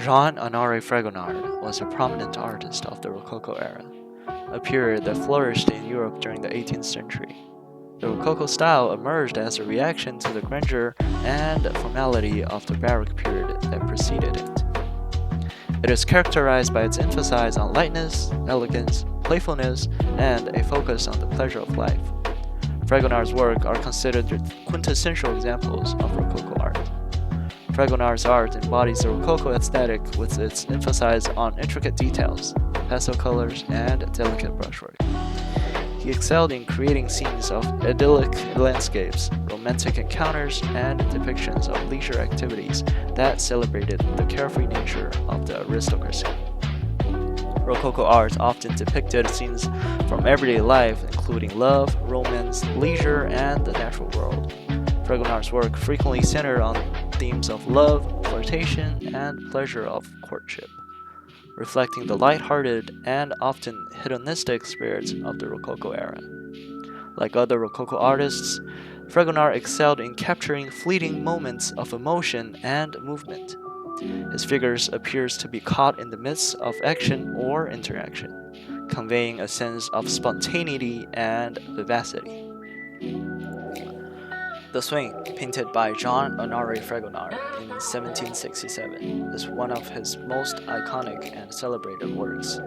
Jean-Honoré Fragonard was a prominent artist of the Rococo era, a period that flourished in Europe during the 18th century. The Rococo style emerged as a reaction to the grandeur and formality of the Baroque period that preceded it. It is characterized by its emphasis on lightness, elegance, playfulness, and a focus on the pleasure of life. Fragonard's work are considered the quintessential examples of Rococo art. Fragonard's art embodies the Rococo aesthetic with its emphasis on intricate details, pastel colors, and delicate brushwork. He excelled in creating scenes of idyllic landscapes, romantic encounters, and depictions of leisure activities that celebrated the carefree nature of the aristocracy. Rococo art often depicted scenes from everyday life, including love, romance, leisure, and the natural world. Fragonard's work frequently centered on themes of love, flirtation, and pleasure of courtship, reflecting the light-hearted and often hedonistic spirit of the Rococo era. Like other Rococo artists, Fragonard excelled in capturing fleeting moments of emotion and movement. His figures appears to be caught in the midst of action or interaction, conveying a sense of spontaneity and vivacity. The Swing, painted by Jean-Honoré Fragonard in 1767, is one of his most iconic and celebrated works.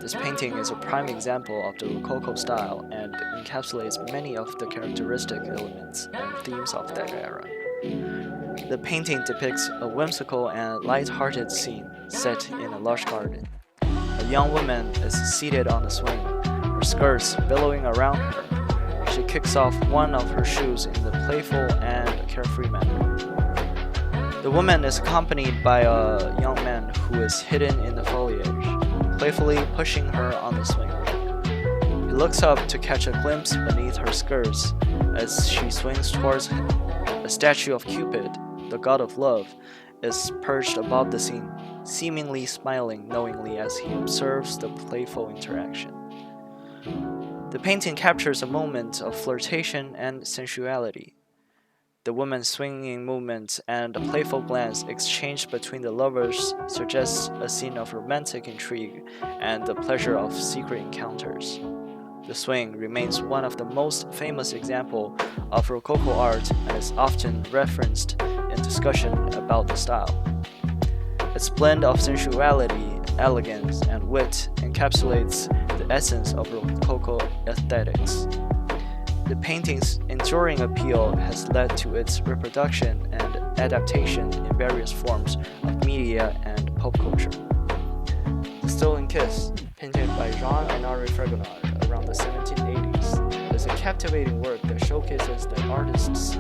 This painting is a prime example of the Rococo style and encapsulates many of the characteristic elements and themes of that era. The painting depicts a whimsical and light-hearted scene set in a lush garden. A young woman is seated on a swing, her skirts billowing around her. She kicks off one of her shoes in a playful and carefree manner. The woman is accompanied by a young man who is hidden in the foliage, playfully pushing her on the swing. He looks up to catch a glimpse beneath her skirts as she swings towards him. A statue of Cupid, the god of love, is perched above the scene, seemingly smiling knowingly as he observes the playful interaction. The painting captures a moment of flirtation and sensuality. The woman's swinging movements and a playful glance exchanged between the lovers suggests a scene of romantic intrigue and the pleasure of secret encounters. The swing remains one of the most famous examples of Rococo art and is often referenced in discussion about the style. Its blend of sensuality, elegance, and wit encapsulates the essence of Rococo aesthetics. The painting's enduring appeal has led to its reproduction and adaptation in various forms of media and pop culture. The Stolen Kiss, painted by Jean-Honoré Fragonard around the 1780s, is a captivating work that showcases the artist's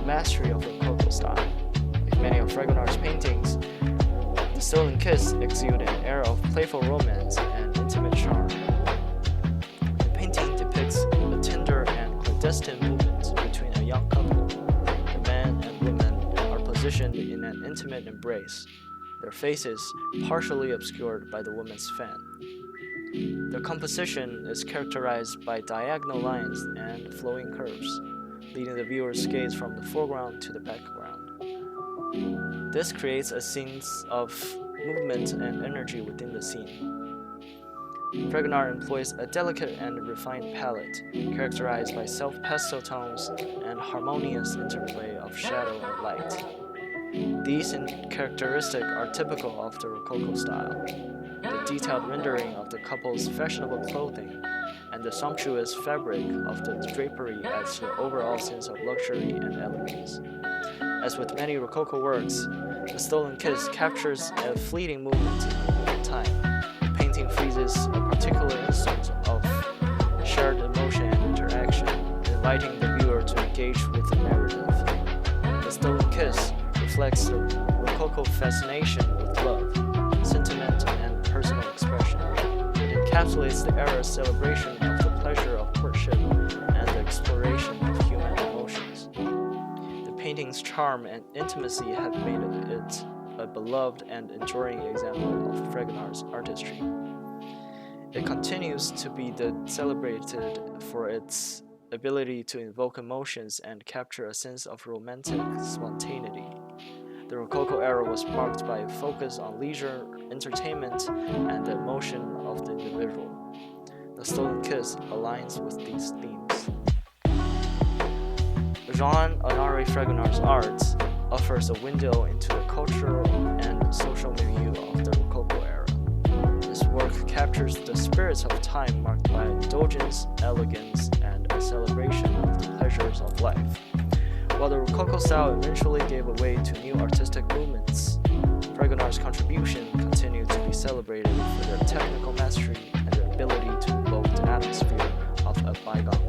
mastery of Rococo style. Like many of Fragonard's paintings, The Stolen Kiss exudes an air of playful romance and intimate charm. The painting depicts a tender and clandestine movement between a young couple. The man and woman are positioned in an intimate embrace, their faces partially obscured by the woman's fan. The composition is characterized by diagonal lines and flowing curves, leading the viewer's gaze from the foreground to the background. This creates a sense of movement and energy within the scene. Fragonard employs a delicate and refined palette, characterized by soft pastel tones and harmonious interplay of shadow and light. These characteristics are typical of the Rococo style. The detailed rendering of the couple's fashionable clothing and the sumptuous fabric of the drapery adds to the overall sense of luxury and elegance. As with many Rococo works, The Stolen Kiss captures a fleeting moment in time. The painting freezes a particular instant of shared emotion and interaction, inviting the viewer to engage with the narrative. The Stolen Kiss reflects the Rococo fascination with love, sentiment, and personal expression. It encapsulates the era's celebration of the pleasure of courtship and the exploration of human emotions. The painting's charm and intimacy have made it a beloved and enduring example of Fragonard's artistry. It continues to be celebrated for its ability to invoke emotions and capture a sense of romantic spontaneity. The Rococo era was marked by a focus on leisure, entertainment, and the emotion of the individual. The Stolen Kiss aligns with these themes. Jean-Honoré Fragonard's art offers a window into the cultural and social milieu of the Rococo era. His work captures the spirits of time marked by indulgence, elegance, and a celebration of the pleasures of life. While the Rococo style eventually gave way to new artistic movements, Fragonard's contribution continued to be celebrated for their technical mastery and their ability to evoke the atmosphere of a bygone